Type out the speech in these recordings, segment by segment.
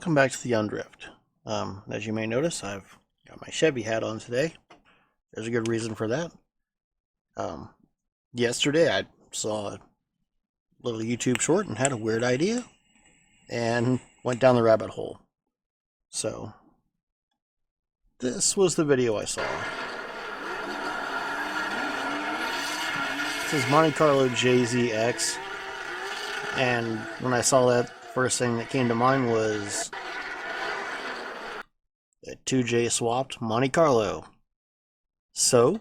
welcome back to the Undrift. As you may notice, I've got my Chevy hat on today. There's a good reason for that. Yesterday I saw a little YouTube short and had a weird idea and went down the rabbit hole. So, this was the video I saw. This is Monte Carlo JZX, and when I saw that, first thing that came to mind was a 2J swapped Monte Carlo. So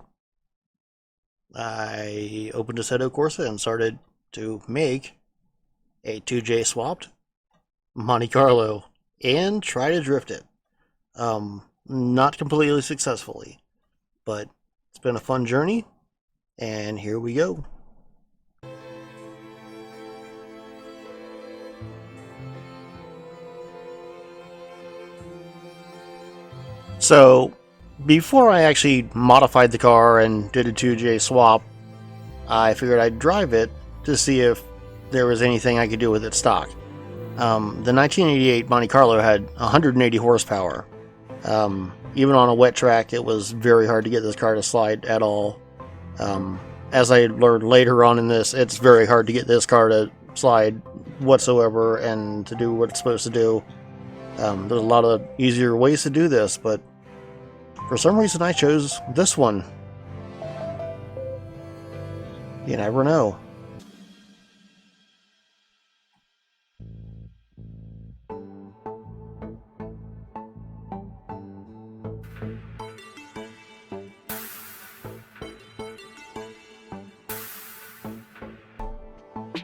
I opened Assetto Corsa and started to make a 2J swapped Monte Carlo and try to drift it. Not completely successfully, but it's been a fun journey, and here we go. So, before I actually modified the car and did a 2J swap, I figured I'd drive it to see if there was anything I could do with it stock. The 1988 Monte Carlo had 180 horsepower. Even on a wet track, it was very hard to get this car to slide at all. As I learned later on in this, it's very hard to get this car to slide whatsoever and to do what it's supposed to do. There's a lot of easier ways to do this, but for some reason I chose this one. You never know.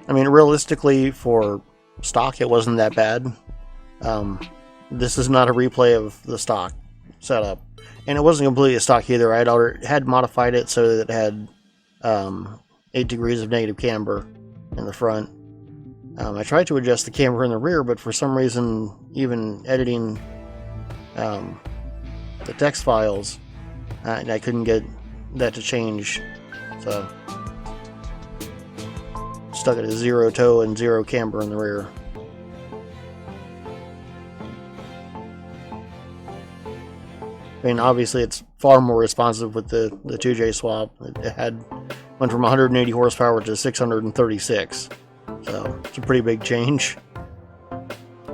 I mean, realistically, for stock, it wasn't that bad. This is not a replay of the stock setup, and it wasn't completely a stock either. I had modified it so that it had 8 degrees of negative camber in the front. I tried to adjust the camber in the rear, but for some reason, even editing the text files, I couldn't get that to change. So stuck at a 0 toe and 0 camber in the rear. I mean, obviously it's far more responsive with the 2J swap. It went from 180 horsepower to 636, so it's a pretty big change.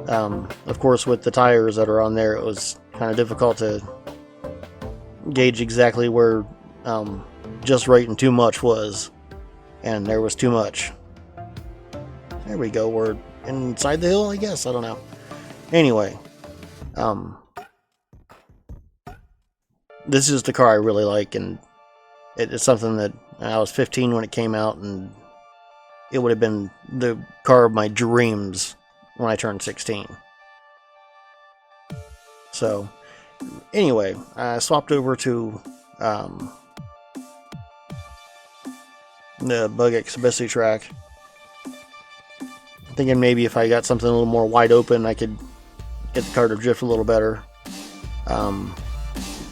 Of course, with the tires that are on there, it was kind of difficult to gauge exactly where just right and too much was, and there was too much. There we go, we're inside the hill, I guess, I don't know. Anyway, this is the car I really like, and it's something that I was 15 when it came out, and it would have been the car of my dreams when I turned 16. So, anyway, I swapped over to the Bug Exhibition track, thinking maybe if I got something a little more wide open, I could get the car to drift a little better.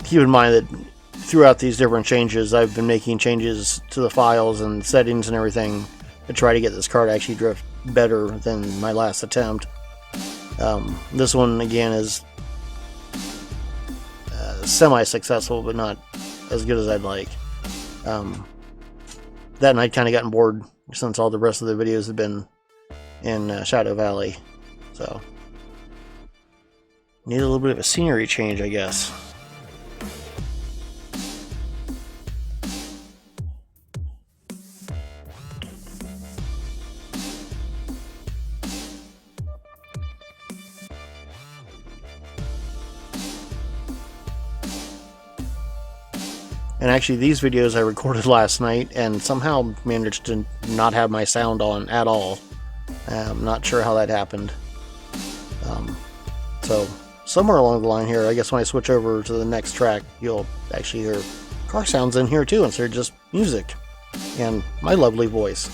Keep in mind that throughout these different changes, I've been making changes to the files and settings and everything to try to get this car to actually drift better than my last attempt. This one, again, is semi-successful, but not as good as I'd like. That and I'd kind of gotten bored since all the rest of the videos have been in Shadow Valley. So, need a little bit of a scenery change, I guess. And actually, these videos I recorded last night and somehow managed to not have my sound on at all. I'm not sure how that happened. So, somewhere along the line here, I guess when I switch over to the next track, you'll actually hear car sounds in here too, instead of just music and my lovely voice.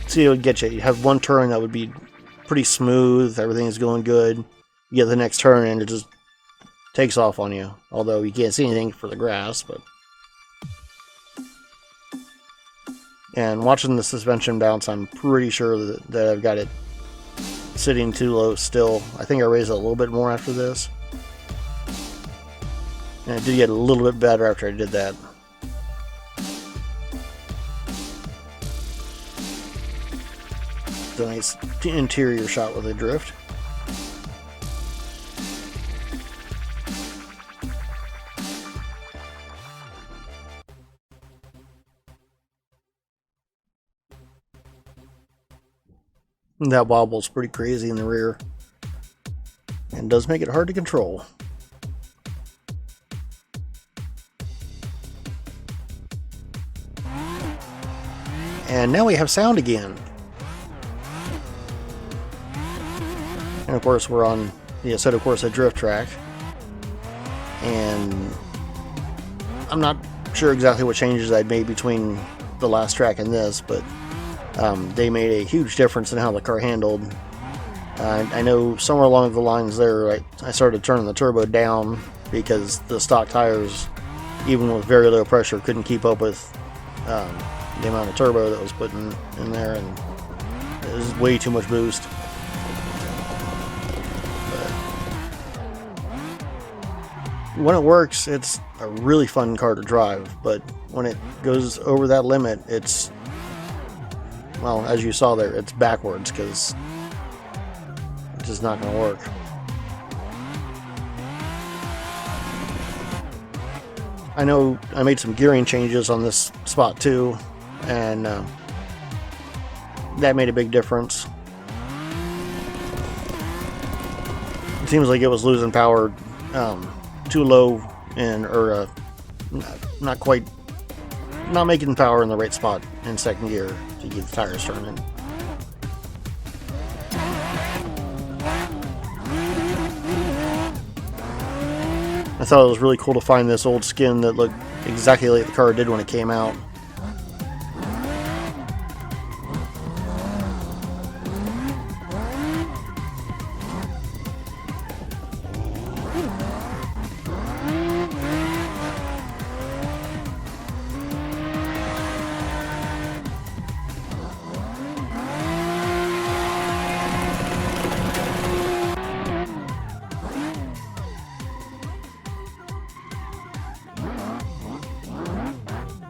See, it would get you. You have one turn that would be pretty smooth, everything is going good. You get the next turn and it just takes off on you. Although you can't see anything for the grass, but And watching the suspension bounce, I'm pretty sure that I've got it sitting too low still. I think I raised it a little bit more after this. And it did get a little bit better after I did that. It's a nice interior shot with a drift. And that wobble's pretty crazy in the rear and does make it hard to control. And now we have sound again. And of course we're on the Assetto Corsa drift track. And I'm not sure exactly what changes I'd made between the last track and this, but they made a huge difference in how the car handled. I know somewhere along the lines there I started turning the turbo down because the stock tires, even with very low pressure, couldn't keep up with the amount of turbo that was put in there, and it was way too much boost. But when it works, it's a really fun car to drive, but when it goes over that limit, it's, well, as you saw there, it's backwards because it's just not going to work. I know I made some gearing changes on this spot too, and that made a big difference. It seems like it was losing power too low, or not making power in the right spot in second gear to get the tires turning. I thought it was really cool to find this old skin that looked exactly like the car did when it came out.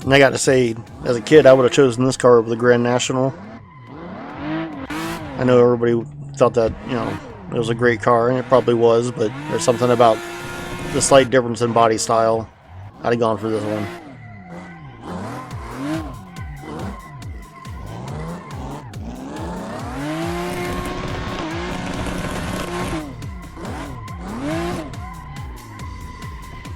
And I got to say, as a kid, I would have chosen this car over the Grand National. I know everybody thought that, you know, it was a great car, and it probably was, but there's something about the slight difference in body style. I'd have gone for this one.